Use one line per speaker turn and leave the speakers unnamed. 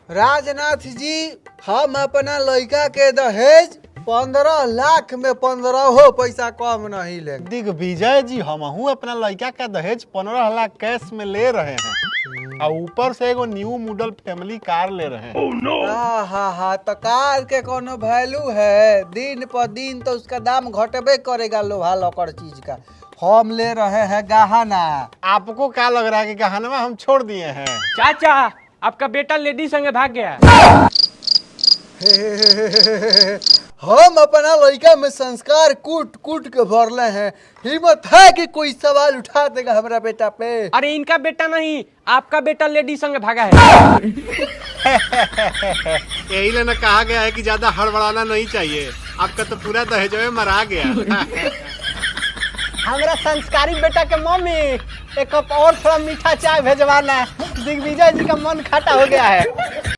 राजनाथ जी, हम अपना लड़का के दहेज 15 लाख में 15 पैसा कम नहीं ले।
दिग्विजय जी, हमहू अपना लड़का का दहेज 15 लाख कैश में ले रहे हैं और ऊपर से एगो न्यू मॉडल फैमिली कार ले रहे हैं।
हाँ, तो कार के कोनो वैल्यू है? दिन पर दिन तो उसका दाम घटबे करेगा लोहा लकड़ चीज का। हम ले रहे हैं गहना।
आपको क्या लग रहा है कि गहनवा हम छोड़ दिए हैं?
चाचा, आपका बेटा लेडी संगे भाग गया।
हम अपना लड़का में संस्कार कूट कूट के भरले हैं। हिम्मत है कि कोई सवाल उठा देगा हमारा बेटा पे?
अरे इनका बेटा नहीं, आपका बेटा लेडी संगे भागा है।
यही लेना कहा गया है कि ज्यादा हड़बड़ाना नहीं चाहिए। आपका तो पूरा दहेज में मरा गया।
हमारा संस्कारी बेटा के मम्मी, एक कप और थोड़ा मीठा चाय भेजवाना है। दिग्विजय जी का मन खटा हो गया है।